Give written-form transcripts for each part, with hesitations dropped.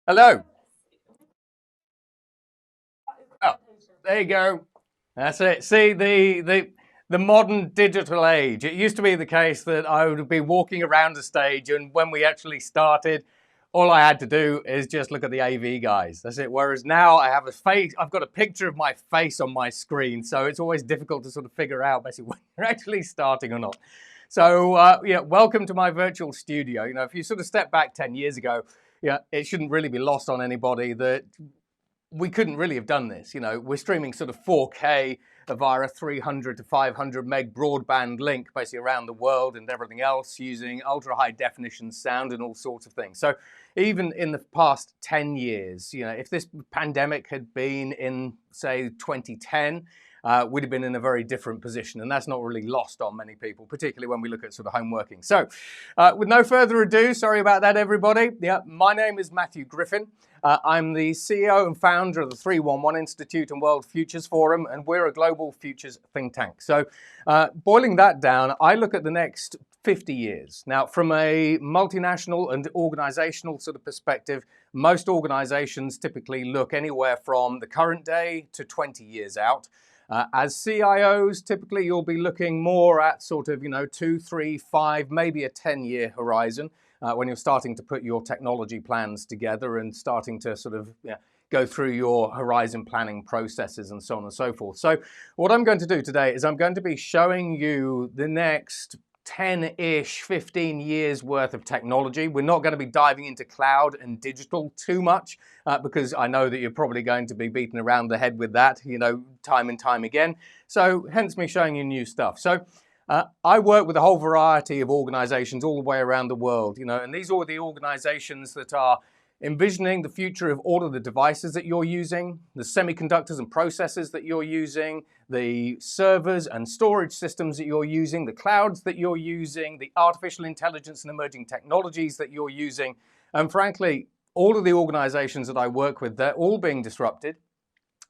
Hello. Oh, there you go. That's it. See, the modern digital age. It used to be the case that I would be walking around the stage, and when we actually started, all I had to do is just look at the AV guys. That's it. Whereas now I have a face, I've got a picture of my face on my screen, so it's always difficult to sort of figure out basically when you're actually starting or not. So yeah, welcome to my virtual studio. You know, if you sort of step back 10 years ago, yeah, it shouldn't really be lost on anybody that we couldn't really have done this. You know, we're streaming sort of 4K via a 300 to 500 meg broadband link basically around the world and everything else using ultra high definition sound and all sorts of things. So even in the past 10 years, you know, if this pandemic had been in, say, 2010, we'd have been in a very different position. And that's not really lost on many people, particularly when we look at sort of home working. So with no further ado, sorry about that, everybody. Yeah, my name is Matthew Griffin. I'm the CEO and founder of the 311 Institute and World Futures Forum, and we're a global futures think tank. So boiling that down, I look at the next 50 years. Now, from a multinational and organizational sort of perspective, most organizations typically look anywhere from the current day to 20 years out. As CIOs, typically you'll be looking more at sort of, 2, 3, 5, maybe a 10-year horizon when you're starting to put your technology plans together and starting to sort of go through your horizon planning processes and so on and so forth. So what I'm going to do today is I'm going to be showing you the next 10-ish, 15 years worth of technology. We're not going to be diving into cloud and digital too much because I know that you're probably going to be beaten around the head with that, time and time again. So hence me showing you new stuff. So I work with a whole variety of organizations all the way around the world, and these are the organizations that are envisioning the future of all of the devices that you're using, the semiconductors and processors that you're using, the servers and storage systems that you're using, the clouds that you're using, the artificial intelligence and emerging technologies that you're using. And frankly, all of the organizations that I work with, they're all being disrupted.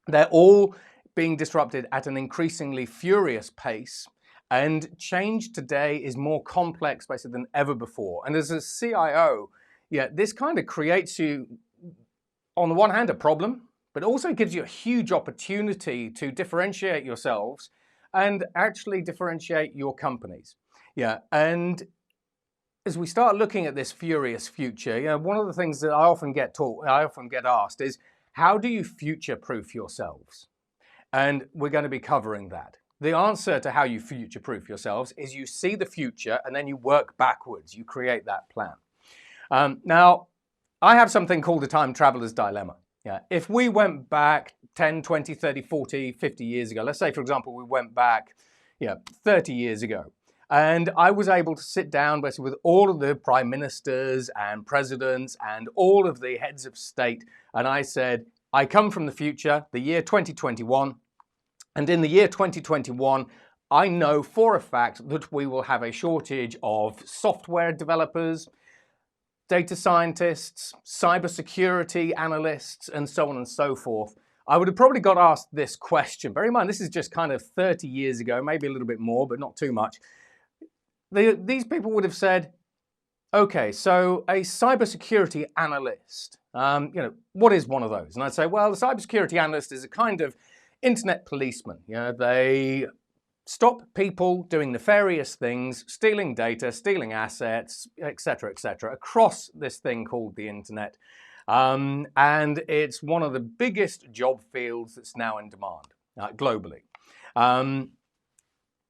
They're all being disrupted at an increasingly furious pace. And change today is more complex basically than ever before. And as a CIO, this kind of creates you, on the one hand, a problem, but also gives you a huge opportunity to differentiate yourselves and actually differentiate your companies. And as we start looking at this furious future, one of the things that I often get asked is, how do you future-proof yourselves? And we're going to be covering that. The answer to how you future-proof yourselves is you see the future and then you work backwards. You create that plan. Now, I have something called the time traveler's dilemma. If we went back 10, 20, 30, 40, 50 years ago, let's say, for example, we went back 30 years ago, and I was able to sit down basically with all of the prime ministers and presidents and all of the heads of state, and I said, I come from the future, the year 2021, and in the year 2021, I know for a fact that we will have a shortage of software developers, data scientists, cybersecurity analysts, and so on and so forth. I would have probably got asked this question. Bear in mind, this is just kind of 30 years ago, maybe a little bit more, but not too much. These people would have said, okay, so a cybersecurity analyst, what is one of those? And I'd say, well, the cybersecurity analyst is a kind of internet policeman. They stop people doing nefarious things, stealing data, stealing assets, etc., across this thing called the internet. And it's one of the biggest job fields that's now in demand globally.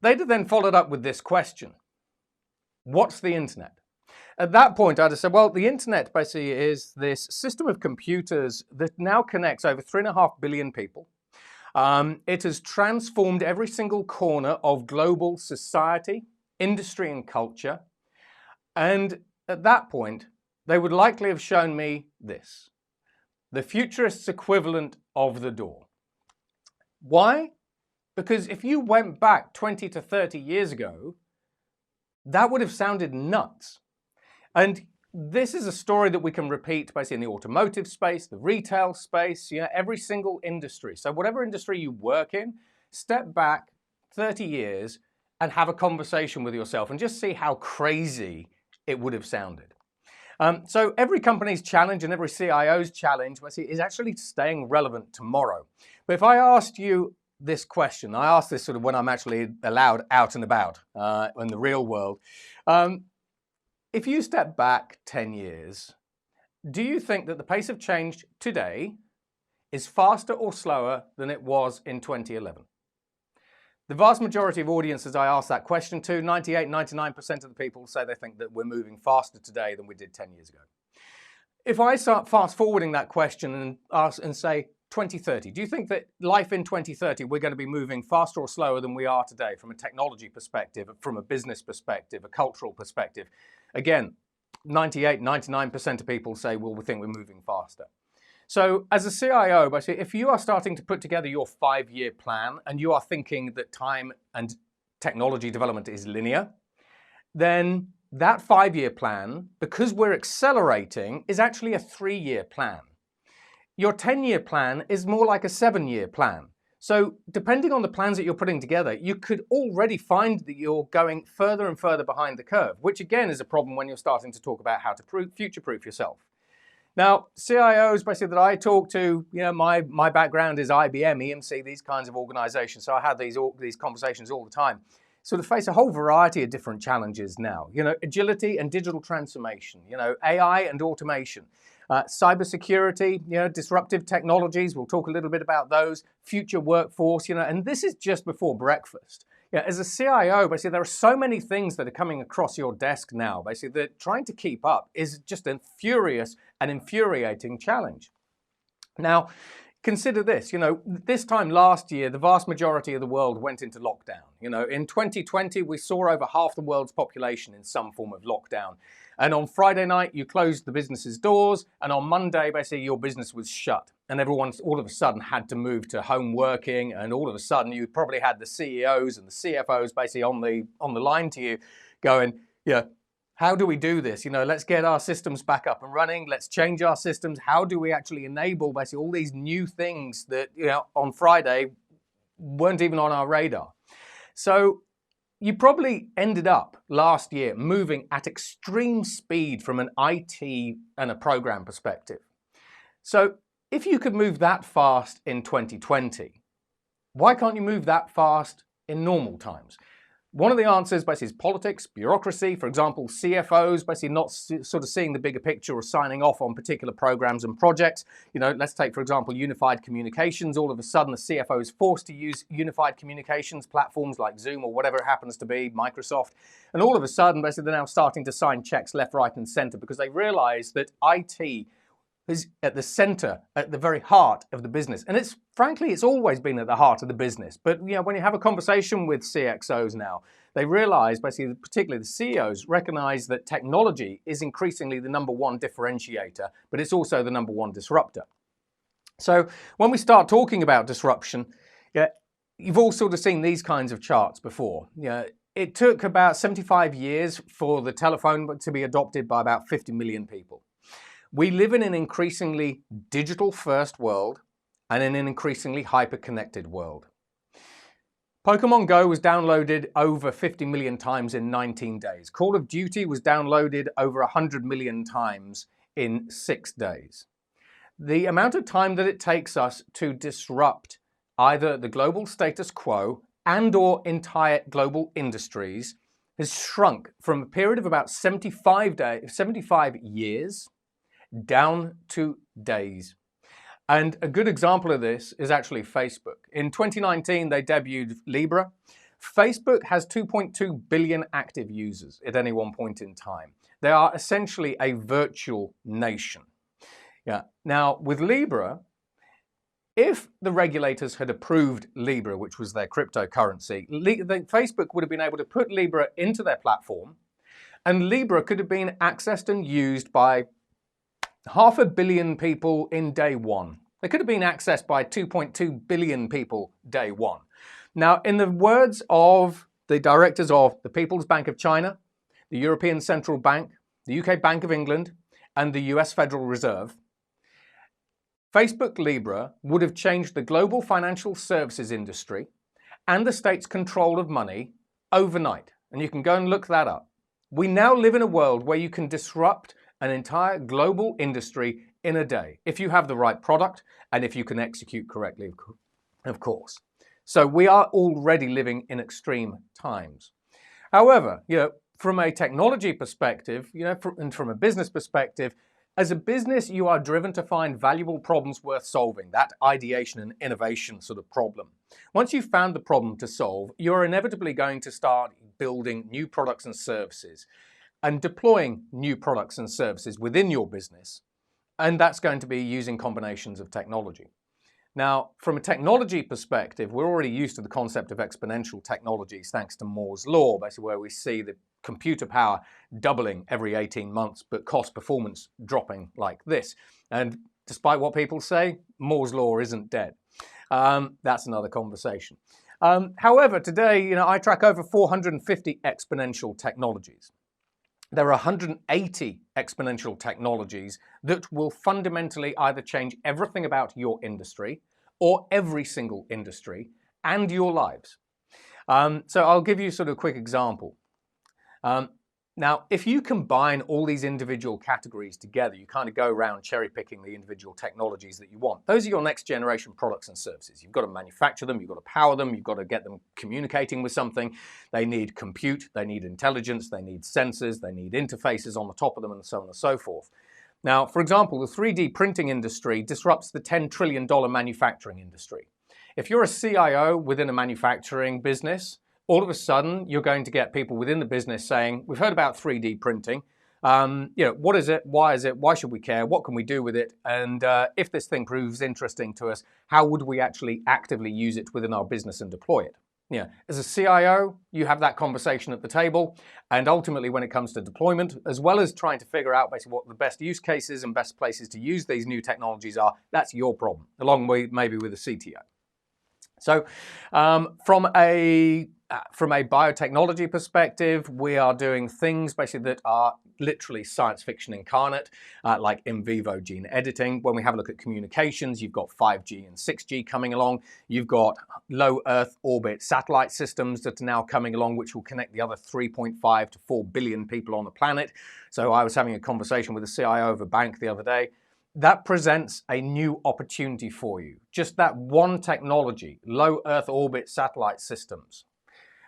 They'd have then followed up with this question. What's the internet? At that point, I'd have said, well, the internet basically is this system of computers that now connects over 3.5 billion people. It has transformed every single corner of global society, industry, and culture. And at that point, they would likely have shown me this, the futurist's equivalent of the door. Why? Because if you went back 20 to 30 years ago, that would have sounded nuts. And this is a story that we can repeat basically in the automotive space, the retail space, every single industry. So whatever industry you work in, step back 30 years and have a conversation with yourself and just see how crazy it would have sounded. So every company's challenge and every CIO's challenge is actually staying relevant tomorrow. But if I asked you this question, I ask this sort of when I'm actually allowed out and about in the real world. If you step back 10 years, do you think that the pace of change today is faster or slower than it was in 2011? The vast majority of audiences I ask that question to, 98, 99% of the people say they think that we're moving faster today than we did 10 years ago. If I start fast forwarding that question and ask and say 2030, do you think that life in 2030, we're going to be moving faster or slower than we are today from a technology perspective, from a business perspective, a cultural perspective? Again, 98, 99% of people say, well, we think we're moving faster. So as a CIO, basically, if you are starting to put together your 5-year plan and you are thinking that time and technology development is linear, then that 5-year plan, because we're accelerating, is actually a 3-year plan. Your 10-year plan is more like a 7-year plan. So depending on the plans that you're putting together, you could already find that you're going further and further behind the curve, which again is a problem when you're starting to talk about how to future-proof yourself. Now, CIOs basically that I talk to, my background is IBM, EMC, these kinds of organizations. So I have these conversations all the time. Sort of face a whole variety of different challenges now. Agility and digital transformation, AI and automation, cybersecurity, disruptive technologies. We'll talk a little bit about those, future workforce, and this is just before breakfast. As a CIO, basically, there are so many things that are coming across your desk now, basically, that trying to keep up is just a furious and infuriating challenge. Now, consider this, this time last year, the vast majority of the world went into lockdown. In 2020, we saw over half the world's population in some form of lockdown. And on Friday night, you closed the business's doors, and on Monday, basically, your business was shut. And everyone all of a sudden had to move to home working, and all of a sudden you probably had the CEOs and the CFOs basically on the line to you going, how do we do this? Let's get our systems back up and running. Let's change our systems. How do we actually enable basically all these new things that, on Friday weren't even on our radar? So you probably ended up last year moving at extreme speed from an IT and a program perspective. So if you could move that fast in 2020, why can't you move that fast in normal times? One of the answers basically is politics, bureaucracy. For example, CFOs basically not sort of seeing the bigger picture or signing off on particular programs and projects. Let's take, for example, unified communications. All of a sudden, the CFO is forced to use unified communications platforms like Zoom or whatever it happens to be, Microsoft. And all of a sudden, basically, they're now starting to sign checks left, right, and center because they realize that IT is at the center, at the very heart of the business. And frankly, it's always been at the heart of the business. But when you have a conversation with CXOs now, they realize, basically, particularly the CEOs, recognize that technology is increasingly the number one differentiator, but it's also the number one disruptor. So when we start talking about disruption, you've all sort of seen these kinds of charts before. It took about 75 years for the telephone to be adopted by about 50 million people. We live in an increasingly digital-first world and in an increasingly hyper-connected world. Pokemon Go was downloaded over 50 million times in 19 days. Call of Duty was downloaded over 100 million times in 6 days. The amount of time that it takes us to disrupt either the global status quo and/or entire global industries has shrunk from a period of about 75 years down to days. And a good example of this is actually Facebook. In 2019, they debuted Libra. Facebook has 2.2 billion active users at any one point in time. They are essentially a virtual nation. Now, with Libra, if the regulators had approved Libra, which was their cryptocurrency, Facebook would have been able to put Libra into their platform, and Libra could have been accessed and used by 500 million people in day one. They could have been accessed by 2.2 billion people day one. Now, in the words of the directors of the People's Bank of China, the European Central Bank, the UK Bank of England, and the US Federal Reserve, Facebook Libra would have changed the global financial services industry and the state's control of money overnight. And you can go and look that up. We now live in a world where you can disrupt an entire global industry in a day, if you have the right product and if you can execute correctly, of course. So we are already living in extreme times. However, from a technology perspective, and from a business perspective, as a business, you are driven to find valuable problems worth solving, that ideation and innovation sort of problem. Once you've found the problem to solve, you're inevitably going to start building new products and services and deploying new products and services within your business. And that's going to be using combinations of technology. Now, from a technology perspective, we're already used to the concept of exponential technologies thanks to Moore's law, basically where we see the computer power doubling every 18 months, but cost performance dropping like this. And despite what people say, Moore's law isn't dead. That's another conversation. However, today, I track over 450 exponential technologies. There are 180 exponential technologies that will fundamentally either change everything about your industry or every single industry and your lives. So I'll give you sort of a quick example. Now, if you combine all these individual categories together, you kind of go around cherry picking the individual technologies that you want. Those are your next generation products and services. You've got to manufacture them, you've got to power them, you've got to get them communicating with something. They need compute, they need intelligence, they need sensors, they need interfaces on the top of them, and so on and so forth. Now, for example, the 3D printing industry disrupts the $10 trillion manufacturing industry. If you're a CIO within a manufacturing business, all of a sudden, you're going to get people within the business saying, we've heard about 3D printing. What is it? Why is it? Why should we care? What can we do with it? And if this thing proves interesting to us, how would we actually actively use it within our business and deploy it? As a CIO, you have that conversation at the table. And ultimately, when it comes to deployment, as well as trying to figure out basically what the best use cases and best places to use these new technologies are, that's your problem, along with maybe with a CTO. So from a biotechnology perspective, we are doing things basically that are literally science fiction incarnate, like in vivo gene editing. When we have a look at communications, you've got 5G and 6G coming along. You've got low Earth orbit satellite systems that are now coming along, which will connect the other 3.5 to 4 billion people on the planet. So I was having a conversation with a CIO of a bank the other day. That presents a new opportunity for you. Just that one technology, low Earth orbit satellite systems,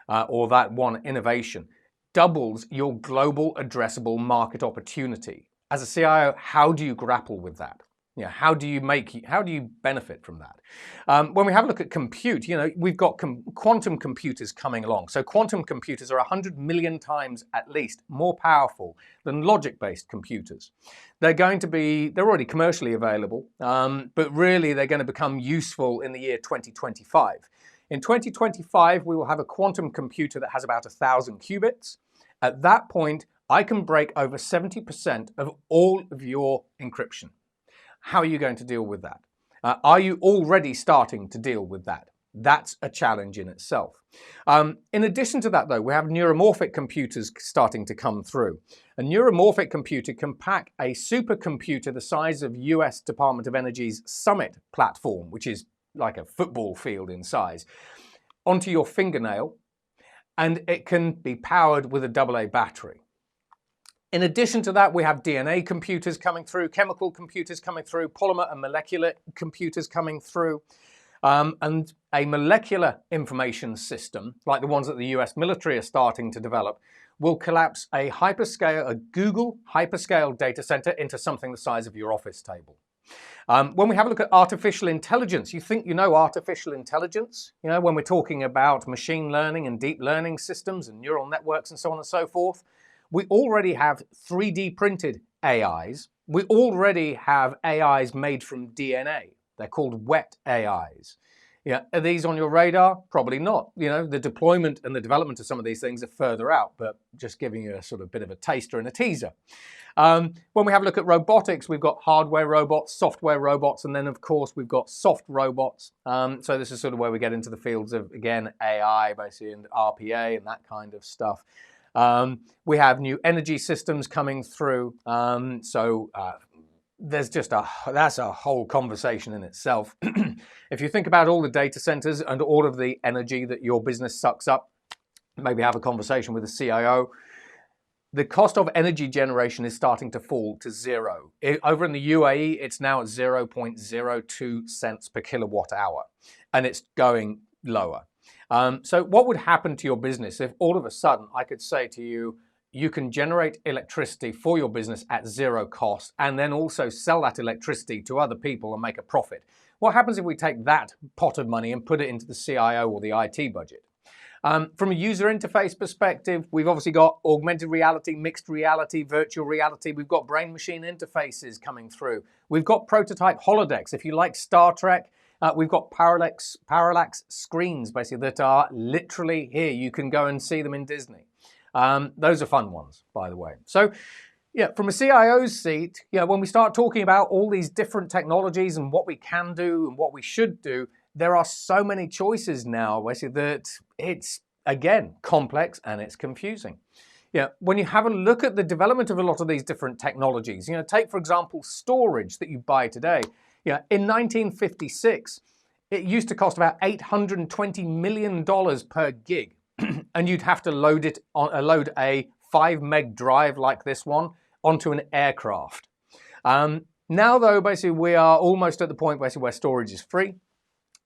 or that one innovation, doubles your global addressable market opportunity. As a CIO, how do you grapple with that? How do you benefit from that? When we have a look at compute, we've got quantum computers coming along. So quantum computers are 100 million times at least more powerful than logic-based computers. They're already commercially available, but really they're going to become useful in the year 2025. In 2025, we will have a quantum computer that has about 1,000 qubits. At that point, I can break over 70% of all of your encryption. How are you going to deal with that? Are you already starting to deal with that? That's a challenge in itself. In addition to that, though, we have neuromorphic computers starting to come through. A neuromorphic computer can pack a supercomputer the size of US Department of Energy's Summit platform, which is like a football field in size, onto your fingernail, and it can be powered with a AA battery. In addition to that, we have DNA computers coming through, chemical computers coming through, polymer and molecular computers coming through, and a molecular information system, like the ones that the US military are starting to develop, will collapse a Google hyperscale data center into something the size of your office table. When we have a look at artificial intelligence, you think you know artificial intelligence, when we're talking about machine learning and deep learning systems and neural networks and so on and so forth. We already have 3D printed AIs. We already have AIs made from DNA. They're called wet AIs. Are these on your radar? Probably not. The deployment and the development of some of these things are further out, but just giving you a sort of bit of a taster and a teaser. When we have a look at robotics, we've got hardware robots, software robots, and then of course we've got soft robots. So this is sort of where we get into the fields of, again, AI, basically, and RPA and that kind of stuff. We have new energy systems coming through. That's a whole conversation in itself. If you think about all the data centers and all of the energy that your business sucks up, maybe have a conversation with a CIO. the cost of energy generation is starting to fall to zero. Over in the UAE, it's now at 0.02 cents per kilowatt hour, and it's going lower. So what would happen to your business if all of a sudden I could say to you, you can generate electricity for your business at zero cost and then also sell that electricity to other people and make a profit? What happens if we take that pot of money and put it into the CIO or the IT budget? From a user interface perspective, we've obviously got augmented reality, mixed reality, virtual reality. We've got brain-machine interfaces coming through. We've got prototype holodecks. If you like Star Trek, we've got parallax screens, basically, that are literally here. You can go and see them in Disney. Those are fun ones, by the way. So, yeah, from a CIO's seat, when we start talking about all these different technologies and what we can do and what we should do, there are so many choices now, basically, that it's, again, complex and it's confusing. When you have a look at the development of a lot of these different technologies, take, for example, storage that you buy today. In 1956, it used to cost about $820 million per gig, and you'd have to load a 5 meg drive like this one onto an aircraft. Now, though, basically, we are almost at the point basically where storage is free.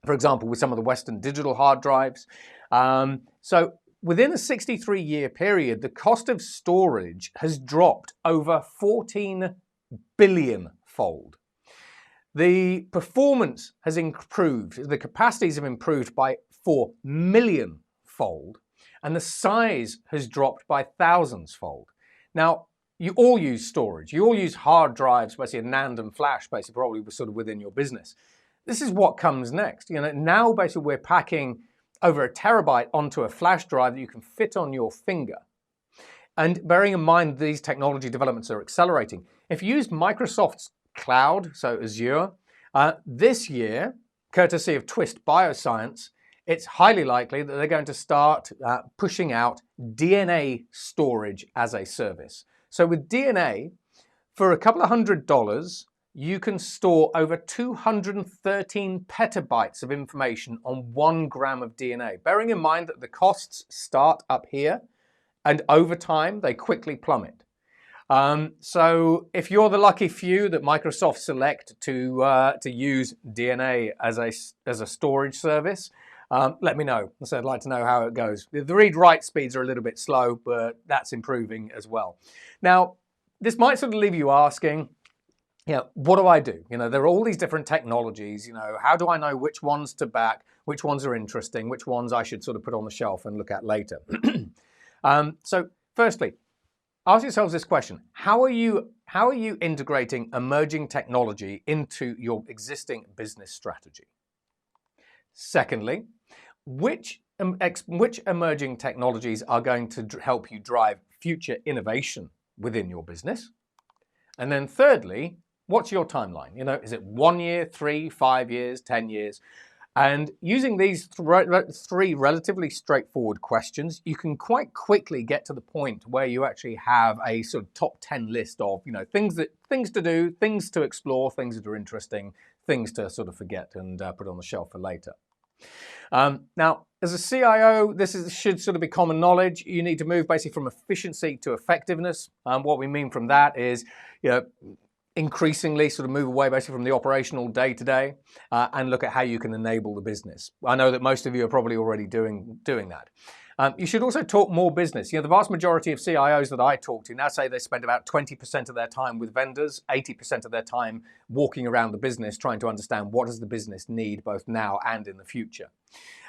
For example, with some of the Western digital hard drives. So within a 63-year period, the cost of storage has dropped over 14 billion-fold. The performance has improved, the capacities have improved by 4 million-fold, and the size has dropped by thousands-fold. Now, you all use storage. You all use hard drives, basically NAND and flash, basically probably sort of within your business. This is what comes next. Now basically we're packing over 1 terabyte onto a flash drive that you can fit on your finger. And bearing in mind these technology developments are accelerating. If you use Microsoft's cloud, so Azure, this year, courtesy of Twist Bioscience, it's highly likely that they're going to start pushing out DNA storage as a service. So with DNA, for a couple of $100, you can store over 213 petabytes of information on 1 gram of DNA, bearing in mind that the costs start up here and over time they quickly plummet. So if you're the lucky few that Microsoft select to use DNA as a storage service, let me know. So I'd like to know how it goes. The read-write speeds are a little bit slow, but that's improving as well. Now, this might sort of leave you asking, what do I do? There are all these different technologies. How do I know which ones to back, which ones are interesting, which ones I should sort of put on the shelf and look at later? So firstly, ask yourselves this question. How are you integrating emerging technology into your existing business strategy? Secondly, which emerging technologies are going to help you drive future innovation within your business? And then thirdly, what's your timeline? Is it 1 year, 3, 5 years, 10 years? And using these three relatively straightforward questions, you can quite quickly get to the point where you actually have a sort of top 10 list of, things to do, things to explore, things that are interesting, things to sort of forget and put on the shelf for later. Now, as a CIO, should sort of be common knowledge. You need to move basically from efficiency to effectiveness. What we mean from that is, increasingly sort of move away basically from the operational day-to-day and look at how you can enable the business. I know that most of you are probably already doing that. You should also talk more business. The vast majority of CIOs that I talk to now say they spend about 20% of their time with vendors, 80% of their time walking around the business trying to understand what does the business need both now and in the future.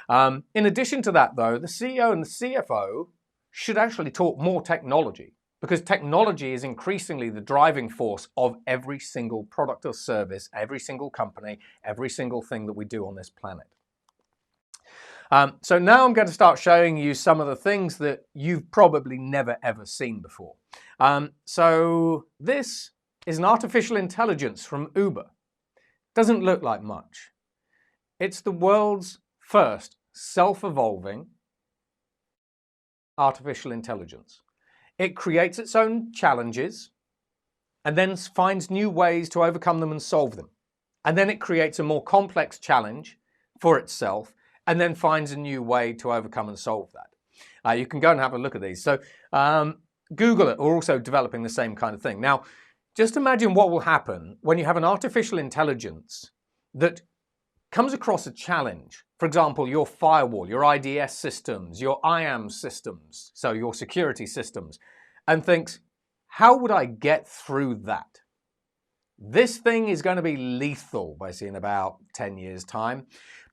In addition to that, though, the CEO and the CFO should actually talk more technology, because technology is increasingly the driving force of every single product or service, every single company, every single thing that we do on this planet. So now I'm going to start showing you some of the things that you've probably never ever seen before. So this is an artificial intelligence from Uber. Doesn't look like much. It's the world's first self-evolving artificial intelligence. It creates its own challenges and then finds new ways to overcome them and solve them. And then it creates a more complex challenge for itself and then finds a new way to overcome and solve that. You can go and have a look at these. So Google are also developing the same kind of thing. Now, just imagine what will happen when you have an artificial intelligence that comes across a challenge. For example, your firewall, your IDS systems, your IAM systems, so your security systems, and thinks, how would I get through that? This thing is going to be lethal, basically, in about 10 years' time.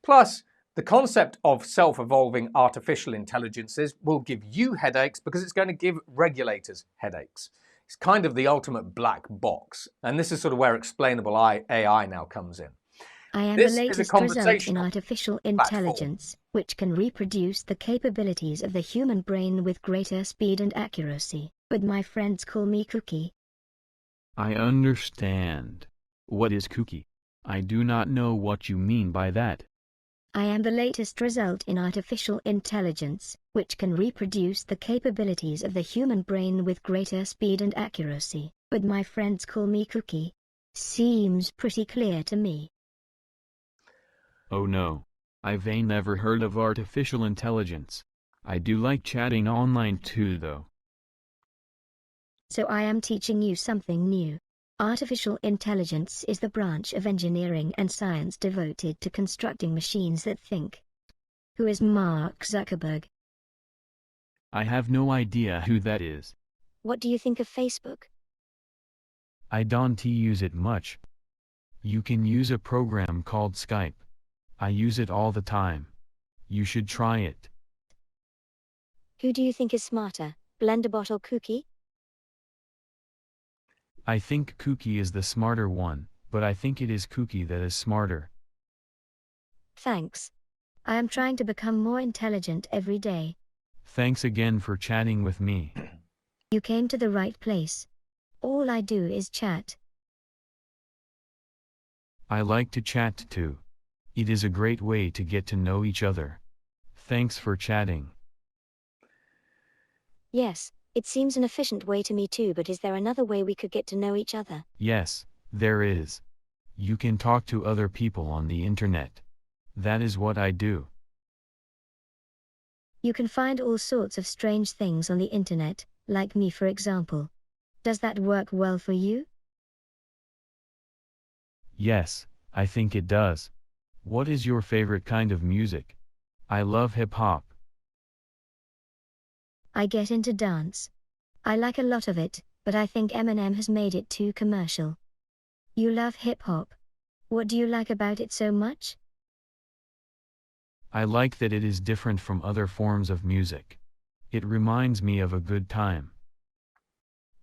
Plus, the concept of self-evolving artificial intelligences will give you headaches because it's going to give regulators headaches. It's kind of the ultimate black box. And this is sort of where explainable AI now comes in. I am the latest result in artificial intelligence, which can reproduce the capabilities of the human brain with greater speed and accuracy, but my friends call me Cookie. I understand. What is cookie? I do not know what you mean by that. I am the latest result in artificial intelligence, which can reproduce the capabilities of the human brain with greater speed and accuracy, but my friends call me Cookie. Seems pretty clear to me. Oh no. I've never heard of artificial intelligence. I do like chatting online too though. So I am teaching you something new. Artificial intelligence is the branch of engineering and science devoted to constructing machines that think. Who is Mark Zuckerberg? I have no idea who that is. What do you think of Facebook? I don't use it much. You can use a program called Skype. I use it all the time. You should try it. Who do you think is smarter, Blenderbot or Cookie? I think Cookie is the smarter one, but I think it is Cookie that is smarter. Thanks. I am trying to become more intelligent every day. Thanks again for chatting with me. You came to the right place. All I do is chat. I like to chat too. It is a great way to get to know each other. Thanks for chatting. Yes, it seems an efficient way to me too, but is there another way we could get to know each other? Yes, there is. You can talk to other people on the internet. That is what I do. You can find all sorts of strange things on the internet, like me for example. Does that work well for you? Yes, I think it does. What is your favorite kind of music? I love hip-hop. I get into dance. I like a lot of it, but I think Eminem has made it too commercial. You love hip-hop. What do you like about it so much? I like that it is different from other forms of music. It reminds me of a good time.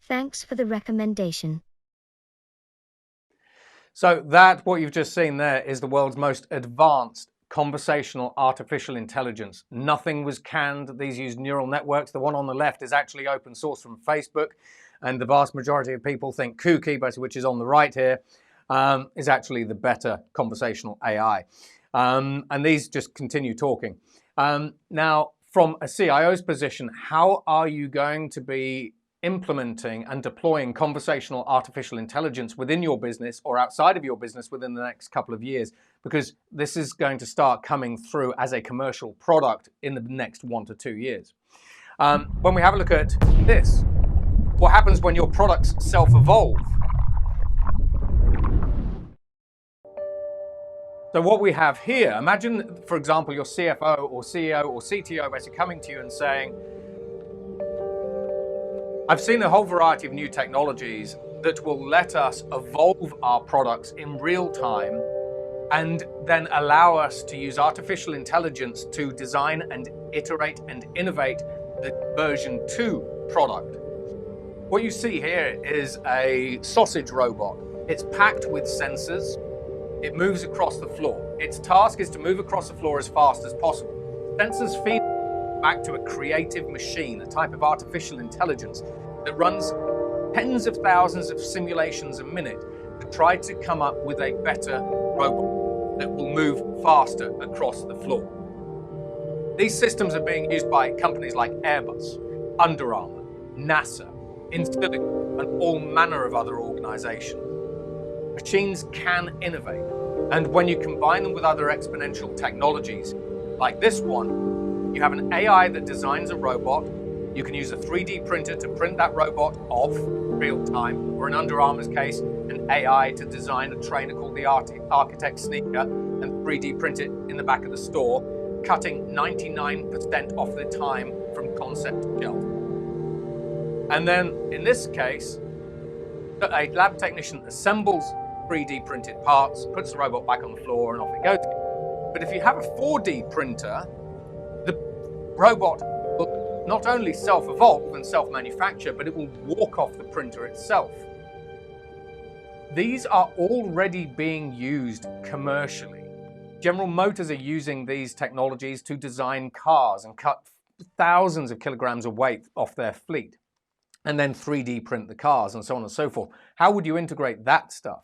Thanks for the recommendation. So what you've just seen there is the world's most advanced conversational artificial intelligence. Nothing was canned. These use neural networks. The one on the left is actually open source from Facebook, and the vast majority of people think Cookie, which is on the right here, is actually the better conversational AI. And these just continue talking. Now, from a CIO's position, how are you going to be implementing and deploying conversational artificial intelligence within your business or outside of your business within the next couple of years? Because this is going to start coming through as a commercial product in the next 1 to 2 years. When we have a look at this, what happens when your products self-evolve? So what we have here, imagine, for example, your CFO or CEO or CTO basically coming to you and saying, I've seen a whole variety of new technologies that will let us evolve our products in real time and then allow us to use artificial intelligence to design and iterate and innovate the version 2 product. What you see here is a sausage robot. It's packed with sensors. It moves across the floor. Its task is to move across the floor as fast as possible. Sensors feed back to a creative machine, a type of artificial intelligence that runs tens of thousands of simulations a minute to try to come up with a better robot that will move faster across the floor. These systems are being used by companies like Airbus, Under Armour, NASA, Insilico, and all manner of other organizations. Machines can innovate, and when you combine them with other exponential technologies like this one, you have an AI that designs a robot, You can use a 3D printer to print that robot off real time, or in Under Armour's case, an AI to design a trainer called the Architect Sneaker and 3D print it in the back of the store, cutting 99% off the time from concept to shelf. And then in this case, a lab technician assembles 3D printed parts, puts the robot back on the floor, and off it goes. But if you have a 4D printer, the robot will not only self-evolve and self-manufacture, but it will walk off the printer itself. These are already being used commercially. General Motors are using these technologies to design cars and cut thousands of kilograms of weight off their fleet, and then 3D print the cars and so on and so forth. How would you integrate that stuff?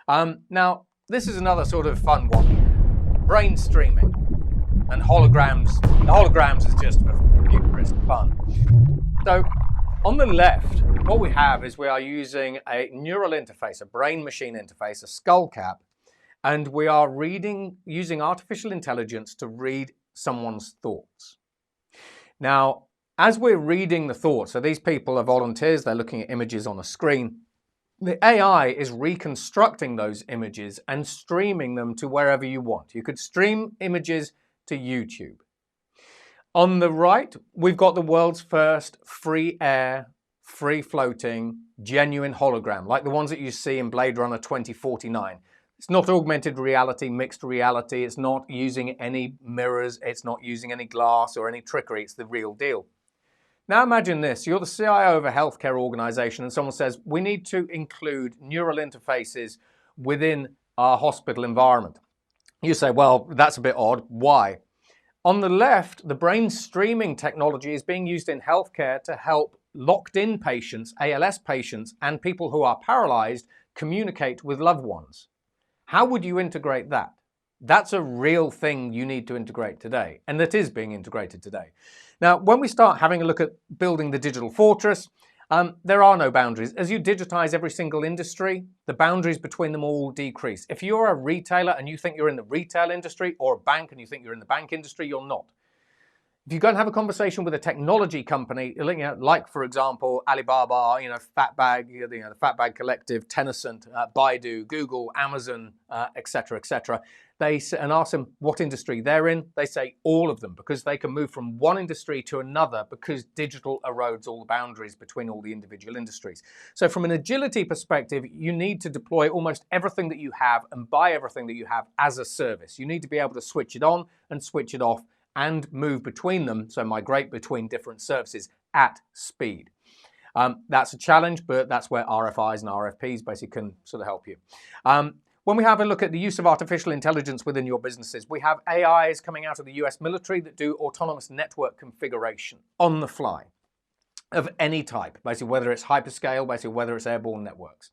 Now, this is another sort of fun one. Brain streaming and holograms. The holograms is just for futurist fun. So on the left, what we have is we are using a neural interface, a brain-machine interface, a skull cap, and we are using artificial intelligence to read someone's thoughts. Now, as we're reading the thoughts, so these people are volunteers, they're looking at images on a screen, the AI is reconstructing those images and streaming them to wherever you want. You could stream images to YouTube. On the right, we've got the world's first free air, free floating, genuine hologram, like the ones that you see in Blade Runner 2049. It's not augmented reality, mixed reality. It's not using any mirrors. It's not using any glass or any trickery. It's the real deal. Now imagine this, you're the CIO of a healthcare organization and someone says, we need to include neural interfaces within our hospital environment. You say, well, that's a bit odd. Why? On the left, the brain streaming technology is being used in healthcare to help locked-in patients, ALS patients, and people who are paralyzed communicate with loved ones. How would you integrate that? That's a real thing you need to integrate today, and that is being integrated today. Now, when we start having a look at building the digital fortress, there are no boundaries. As you digitize every single industry, the boundaries between them all decrease. If you're a retailer and you think you're in the retail industry, or a bank and you think you're in the bank industry, you're not. If you go and have a conversation with a technology company, like for example, Alibaba, Fatbag, the Fatbag Collective, Tencent, Baidu, Google, Amazon, etc., they and ask them what industry they're in, they say all of them, because they can move from one industry to another because digital erodes all the boundaries between all the individual industries. So from an agility perspective, you need to deploy almost everything that you have and buy everything that you have as a service. You need to be able to switch it on and switch it off and move between them, so migrate between different services at speed. That's a challenge, but that's where RFIs and RFPs basically can sort of help you. When we have a look at the use of artificial intelligence within your businesses, we have AIs coming out of the US military that do autonomous network configuration on the fly of any type, basically whether it's hyperscale, basically whether it's airborne networks.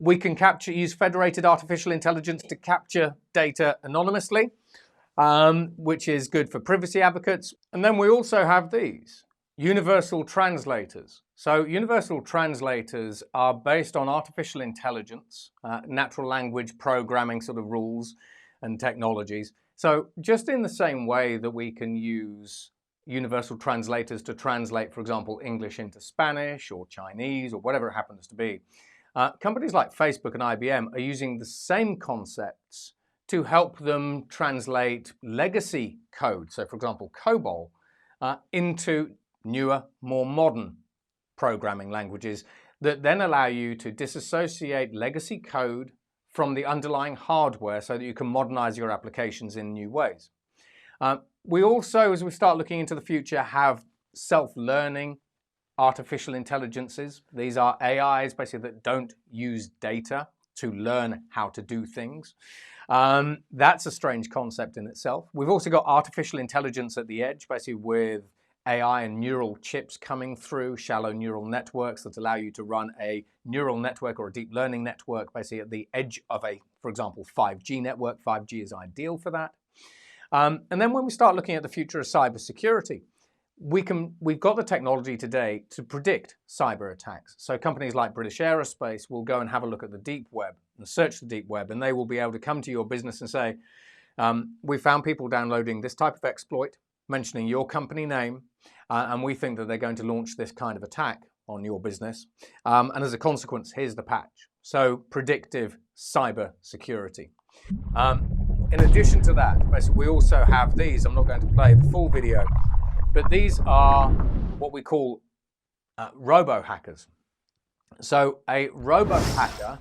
We can use federated artificial intelligence to capture data anonymously, which is good for privacy advocates. And then we also have these universal translators. So universal translators are based on artificial intelligence, natural language programming sort of rules and technologies. So just in the same way that we can use universal translators to translate, for example, English into Spanish or Chinese or whatever it happens to be, companies like Facebook and IBM are using the same concepts to help them translate legacy code, so for example COBOL, into newer, more modern programming languages that then allow you to disassociate legacy code from the underlying hardware so that you can modernize your applications in new ways. We also, as we start looking into the future, have self-learning artificial intelligences. These are AIs basically that don't use data to learn how to do things. That's a strange concept in itself. We've also got artificial intelligence at the edge, basically with AI and neural chips coming through, shallow neural networks that allow you to run a neural network or a deep learning network basically at the edge of a, for example, 5G network. 5G is ideal for that. And then when we start looking at the future of cybersecurity, we've got the technology today to predict cyber attacks. So companies like British Aerospace will go and have a look at the deep web and search the deep web, and they will be able to come to your business and say, we found people downloading this type of exploit. mentioning your company name, and we think that they're going to launch this kind of attack on your business. And as a consequence, here's the patch. So predictive cyber security. In addition to that, we also have these. I'm not going to play the full video, but these are what we call robo-hackers. So a robo-hacker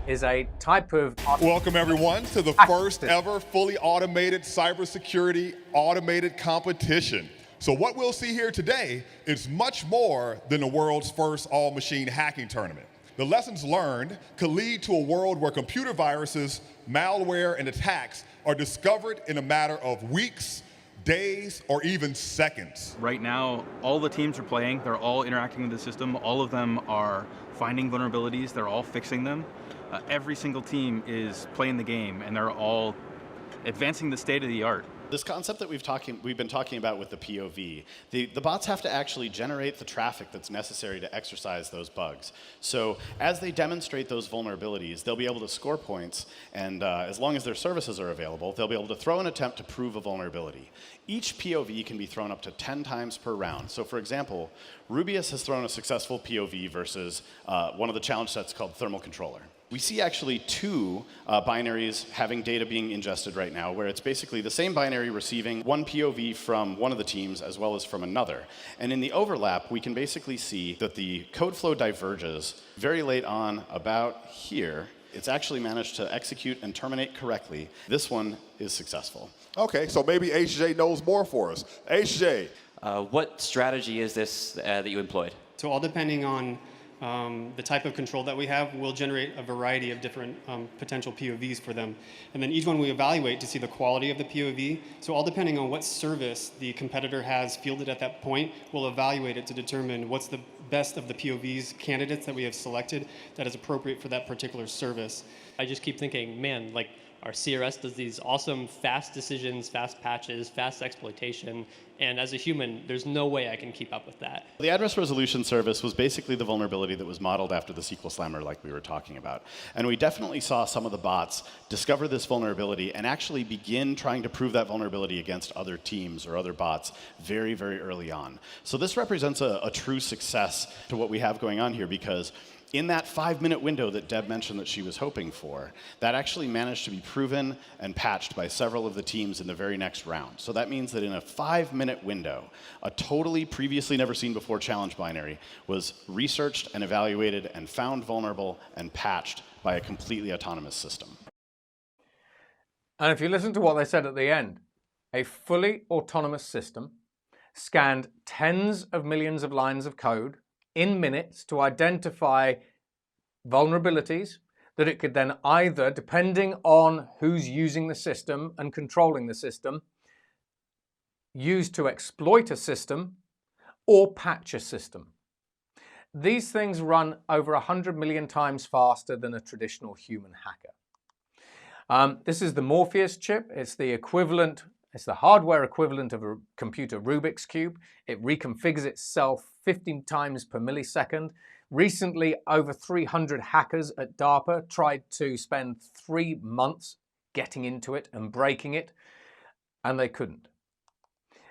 is a type of... Welcome everyone to the first ever fully automated cybersecurity automated competition. So what we'll see here today is much more than the world's first all-machine hacking tournament. The lessons learned could lead to a world where computer viruses, malware, and attacks are discovered in a matter of weeks, days, or even seconds. Right now, all the teams are playing, they're all interacting with the system, all of them are finding vulnerabilities, they're all fixing them. Every single team is playing the game, and they're all advancing the state of the art. This concept that we've been talking about with the POV, the bots have to actually generate the traffic that's necessary to exercise those bugs. So as they demonstrate those vulnerabilities, they'll be able to score points, and as long as their services are available, they'll be able to throw an attempt to prove a vulnerability. Each POV can be thrown up to 10 times per round. So for example, Rubius has thrown a successful POV versus one of the challenge sets called Thermal Controller. We see actually two binaries having data being ingested right now, where it's basically the same binary receiving one POV from one of the teams as well as from another. And in the overlap, we can basically see that the code flow diverges very late on about here. It's actually managed to execute and terminate correctly. This one is successful. Okay, so maybe HJ knows more for us. HJ. What strategy is this that you employed? So all depending on the type of control that we have, we'll generate a variety of different potential POVs for them. And then each one we evaluate to see the quality of the POV. So all depending on what service the competitor has fielded at that point, we'll evaluate it to determine what's the best of the POVs candidates that we have selected that is appropriate for that particular service. I just keep thinking, man, like our CRS does these awesome fast decisions, fast patches, fast exploitation, and as a human, there's no way I can keep up with that. The address resolution service was basically the vulnerability that was modeled after the SQL Slammer like we were talking about. And we definitely saw some of the bots discover this vulnerability and actually begin trying to prove that vulnerability against other teams or other bots very, very early on. So this represents a true success to what we have going on here, because in that 5-minute window that Deb mentioned that she was hoping for, that actually managed to be proven and patched by several of the teams in the very next round. So that means that in a 5-minute window, a totally previously never seen before challenge binary was researched and evaluated and found vulnerable and patched by a completely autonomous system. And if you listen to what they said at the end, a fully autonomous system scanned tens of millions of lines of code in minutes to identify vulnerabilities that it could then either, depending on who's using the system and controlling the system, use to exploit a system or patch a system. These things run over 100 million times faster than a traditional human hacker. This is the Morpheus chip. It's the equivalent. It's the hardware equivalent of a computer Rubik's Cube. It reconfigures itself 15 times per millisecond. Recently, over 300 hackers at DARPA tried to spend 3 months getting into it and breaking it, and they couldn't.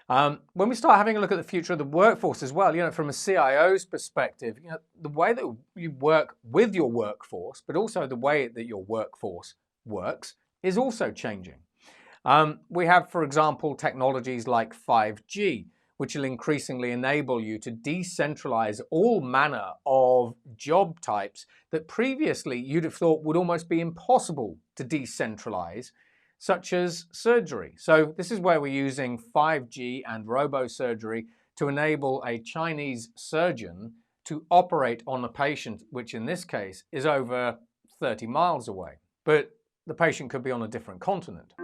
When we start having a look at the future of the workforce as well, from a CIO's perspective, the way that you work with your workforce, but also the way that your workforce works, is also changing. We have, for example, technologies like 5G, which will increasingly enable you to decentralize all manner of job types that previously you'd have thought would almost be impossible to decentralize, such as surgery. So this is where we're using 5G and robo-surgery to enable a Chinese surgeon to operate on a patient, which in this case is over 30 miles away. But the patient could be on a different continent.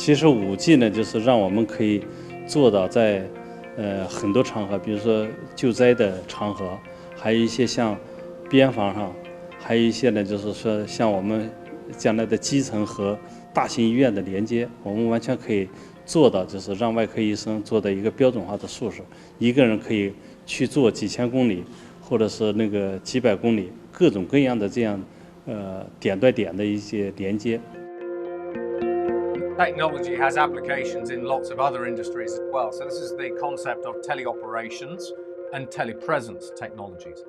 其实5G 呢，就是让我们可以做到在很多场合，比如说救灾的场合，还有一些像边防上，还有一些呢，就是说像我们将来的基层和大型医院的连接，我们完全可以做到，就是让外科医生做到一个标准化的术式，一个人可以去做几千公里，或者是那个几百公里，各种各样的这样点对点的一些连接。Technology has applications in lots of other industries as well. So this is the concept of teleoperations and telepresence technologies.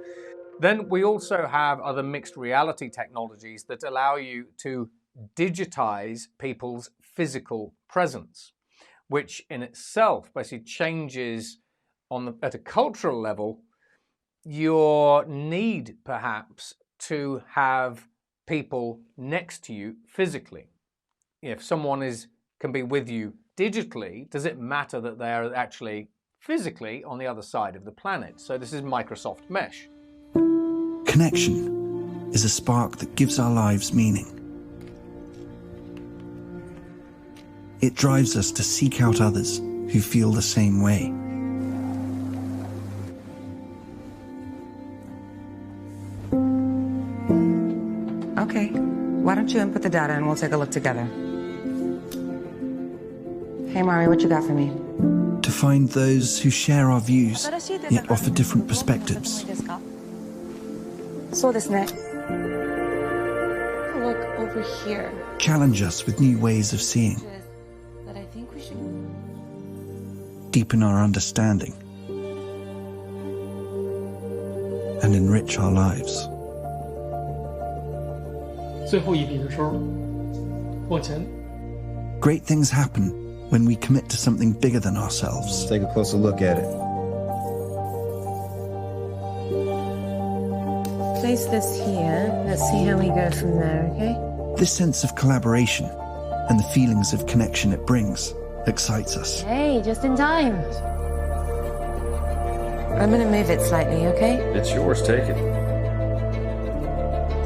Then we also have other mixed reality technologies that allow you to digitize people's physical presence, which in itself basically changes at a cultural level your need perhaps to have people next to you physically. If someone can be with you digitally, does it matter that they are actually physically on the other side of the planet? So this is Microsoft Mesh. Connection is a spark that gives our lives meaning. It drives us to seek out others who feel the same way. Okay, why don't you input the data and we'll take a look together. Hey Mari, what you got for me? To find those who share our views, yet offer different perspectives. Look over here. Challenge us with new ways of seeing. That I think we should... Deepen our understanding. And enrich our lives. 最后一笔的时候，往前。 Great things happen when we commit to something bigger than ourselves. Let's take a closer look at it. Place this here. Let's see how we go from there, okay? This sense of collaboration and the feelings of connection it brings excites us. Hey, just in time. I'm gonna move it slightly, okay? It's yours, take it.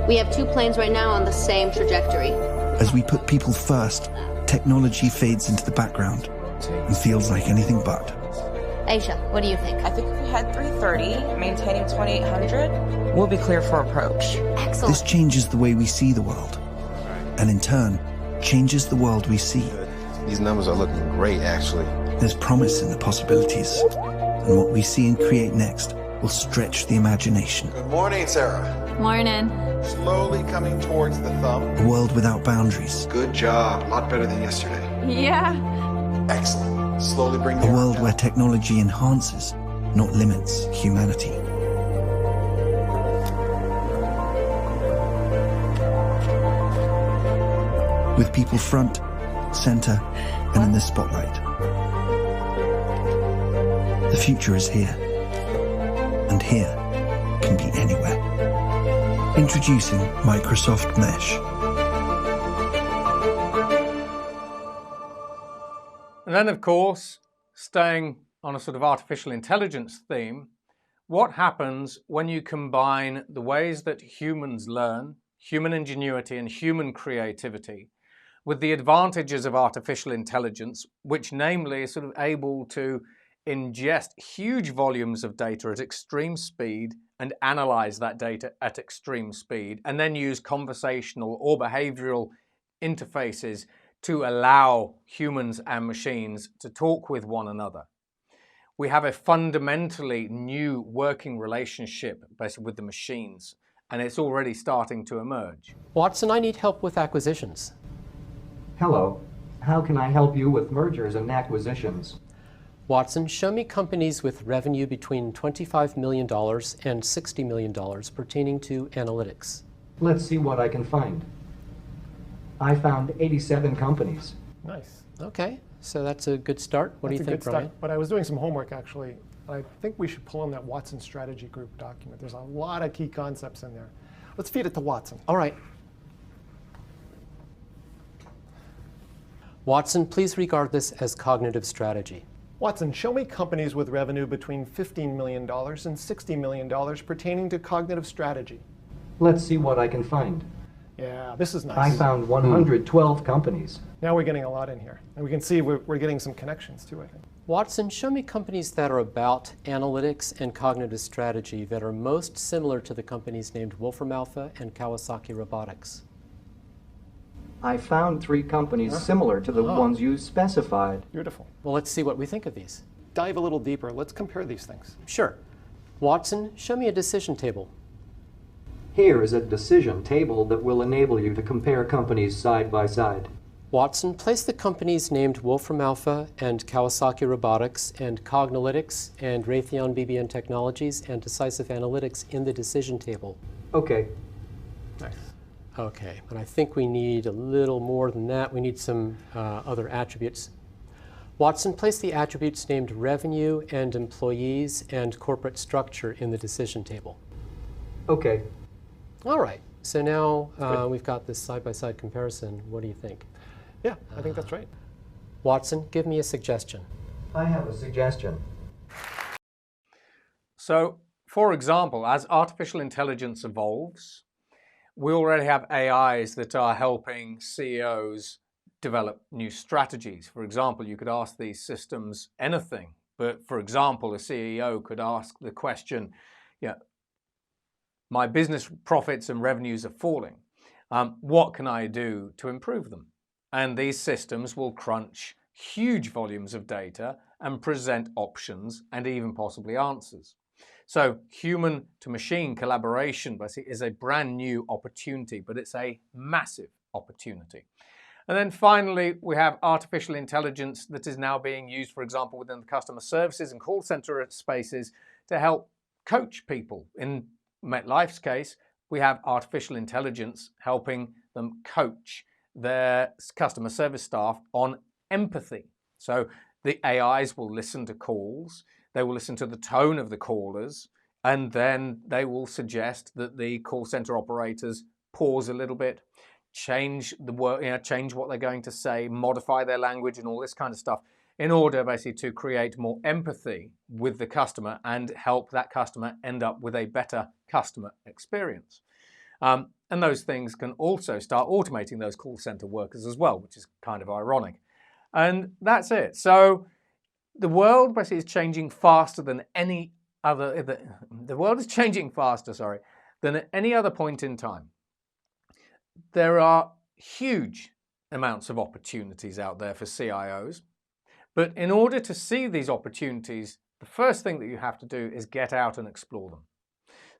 We have 2 planes right now on the same trajectory. As we put people first, technology fades into the background and feels like anything but. Aisha, what do you think? I think if we had 330, maintaining 2800, we'll be clear for approach. Excellent. This changes the way we see the world, and in turn, changes the world we see. These numbers are looking great, actually. There's promise in the possibilities, and what we see and create next will stretch the imagination. Good morning, Sarah. Morning. Slowly coming towards the thumb. A world without boundaries. Good job. A lot better than yesterday. Yeah. Excellent. Slowly bring the A world where technology enhances, not limits, humanity. With people front, center, and in the spotlight. The future is here. And here can be anywhere. Introducing Microsoft Mesh. And then, of course, staying on a sort of artificial intelligence theme, what happens when you combine the ways that humans learn, human ingenuity and human creativity, with the advantages of artificial intelligence, which namely is sort of able to ingest huge volumes of data at extreme speed and analyze that data at extreme speed, and then use conversational or behavioral interfaces to allow humans and machines to talk with one another. We have a fundamentally new working relationship basically with the machines, and it's already starting to emerge. Watson, I need help with acquisitions. Hello. How can I help you with mergers and acquisitions? Watson, show me companies with revenue between $25 million and $60 million pertaining to analytics. Let's see what I can find. I found 87 companies. Nice. Okay, so that's a good start. What do you think, Brian? But I was doing some homework, actually. I think we should pull in that Watson Strategy Group document. There's a lot of key concepts in there. Let's feed it to Watson. All right. Watson, please regard this as cognitive strategy. Watson, show me companies with revenue between $15 million and $60 million pertaining to cognitive strategy. Let's see what I can find. Yeah, this is nice. I found 112 companies. Now we're getting a lot in here. And we can see we're getting some connections too, I think. Watson, show me companies that are about analytics and cognitive strategy that are most similar to the companies named Wolfram Alpha and Kawasaki Robotics. I found 3 companies similar to the ones you specified. Beautiful. Well, let's see what we think of these. Dive a little deeper. Let's compare these things. Sure. Watson, show me a decision table. Here is a decision table that will enable you to compare companies side by side. Watson, place the companies named Wolfram Alpha and Kawasaki Robotics and Cognalytics and Raytheon BBN Technologies and Decisive Analytics in the decision table. Okay. Nice. Okay, but I think we need a little more than that. We need some other attributes. Watson, place the attributes named revenue and employees and corporate structure in the decision table. Okay. All right, so now we've got this side-by-side comparison. What do you think? Yeah, I think that's right. Watson, give me a suggestion. I have a suggestion. So, for example, as artificial intelligence evolves, we already have AIs that are helping CEOs develop new strategies. For example, you could ask these systems anything, but for example, a CEO could ask the question, my business profits and revenues are falling. What can I do to improve them? And these systems will crunch huge volumes of data and present options and even possibly answers. So human to machine collaboration basically is a brand new opportunity, but it's a massive opportunity. And then finally, we have artificial intelligence that is now being used, for example, within the customer services and call center spaces to help coach people. In MetLife's case, we have artificial intelligence helping them coach their customer service staff on empathy. So the AIs will listen to calls, they will listen to the tone of the callers, and then they will suggest that the call center operators pause a little bit, change the word, change what they're going to say, modify their language and all this kind of stuff in order basically to create more empathy with the customer and help that customer end up with a better customer experience. And those things can also start automating those call center workers as well, which is kind of ironic. And that's it. So the world basically is changing faster than any other, the world is changing faster, than at any other point in time. There are huge amounts of opportunities out there for CIOs. But in order to see these opportunities, the first thing that you have to do is get out and explore them.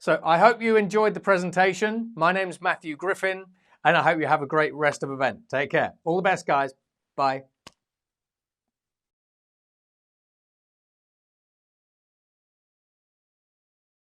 So I hope you enjoyed the presentation. My name is Matthew Griffin, and I hope you have a great rest of the event. Take care. All the best, guys. Bye.